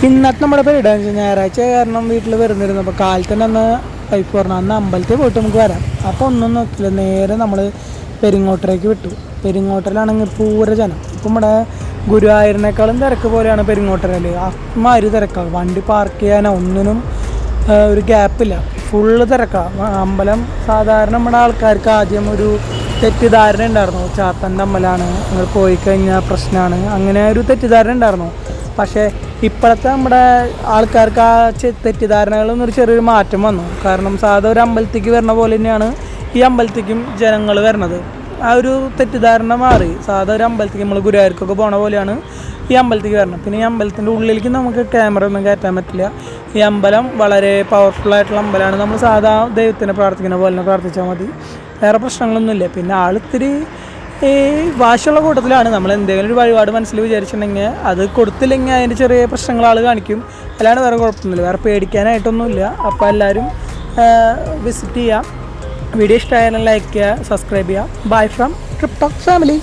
ഇന്നത്തെ നമ്മുടെ പരിപാടി ഞായറാഴ്ച കാരണം വീട്ടിൽ വരുന്നിരുന്നു. അപ്പോൾ കാലത്ത് തന്നെ അന്ന് വൈഫ് പറഞ്ഞു അന്ന് അമ്പലത്തിൽ പോയിട്ട് നമുക്ക് വരാം. അപ്പോൾ ഒന്നും നോക്കില്ല, നേരെ നമ്മൾ പെരിങ്ങോട്ടരേക്ക് വിട്ടു. പെരിങ്ങോട്ടരിലാണെങ്കിൽ പൂര ജനം. ഇപ്പം നമ്മുടെ ഗുരുവായൂരിനേക്കാളും തിരക്ക് പോലെയാണ് പെരിങ്ങോട്ടരയിൽ. അമ്മാതിരി തിരക്കാണ്, വണ്ടി പാർക്ക് ചെയ്യാനോ ഒന്നിനും ഒരു ഗ്യാപ്പില്ല, ഫുള്ള് തിരക്കാണ്. അമ്പലം സാധാരണ നമ്മുടെ ആൾക്കാർക്ക് ആദ്യം ഒരു തെറ്റിദ്ധാരണ ഉണ്ടായിരുന്നു, ചാത്തൻ്റെ അമ്പലമാണ്, നിങ്ങൾ പോയി കഴിഞ്ഞാൽ പ്രശ്നമാണ്, അങ്ങനെ ഒരു തെറ്റിദ്ധാരണ ഉണ്ടായിരുന്നു. പക്ഷേ ഇപ്പോഴത്തെ നമ്മുടെ ആൾക്കാർക്ക് ആ തെറ്റിദ്ധാരണകളിൽ ഒരു ചെറിയൊരു മാറ്റം വന്നു. കാരണം സാധാ ഒരു അമ്പലത്തേക്ക് വരണ പോലെ തന്നെയാണ് ഈ അമ്പലത്തേക്കും ജനങ്ങൾ വരണത്. ആ ഒരു തെറ്റിദ്ധാരണ മാറി. സാധാ ഒരു അമ്പലത്തേക്ക് നമ്മൾ ഗുരുവായൂർക്കൊക്കെ പോണ പോലെയാണ് ഈ അമ്പലത്തേക്ക് വരണം. പിന്നെ ഈ അമ്പലത്തിൻ്റെ ഉള്ളിലേക്ക് നമുക്ക് ക്യാമറ ഒന്നും കയറ്റാൻ പറ്റില്ല. ഈ അമ്പലം വളരെ പവർഫുള്ളായിട്ടുള്ള അമ്പലമാണ്. നമ്മൾ സാധാ ദൈവത്തിനെ പ്രാർത്ഥിക്കുന്ന പോലെ തന്നെ പ്രാർത്ഥിച്ചാൽ മതി, വേറെ പ്രശ്നങ്ങളൊന്നുമില്ല. പിന്നെ ആളിത്തിരി ഈ വാശിയുള്ള കൂട്ടത്തിലാണ്. നമ്മൾ എന്തെങ്കിലും ഒരു വഴിപാട് മനസ്സിൽ വിചാരിച്ചിട്ടുണ്ടെങ്കിൽ അത് കൊടുത്തില്ലെങ്കിൽ അതിൻ്റെ ചെറിയ പ്രശ്നങ്ങൾ ആൾ കാണിക്കും, അല്ലാണ്ട് വേറെ കുഴപ്പമൊന്നുമില്ല, വേറെ പേടിക്കാനായിട്ടൊന്നുമില്ല. അപ്പോൾ എല്ലാവരും വിസിറ്റ് ചെയ്യാം. വീഡിയോ ഇഷ്ടമായാലും ലൈക്ക് ചെയ്യുക, സബ്സ്ക്രൈബ് ചെയ്യുക. Bye from trip talk family.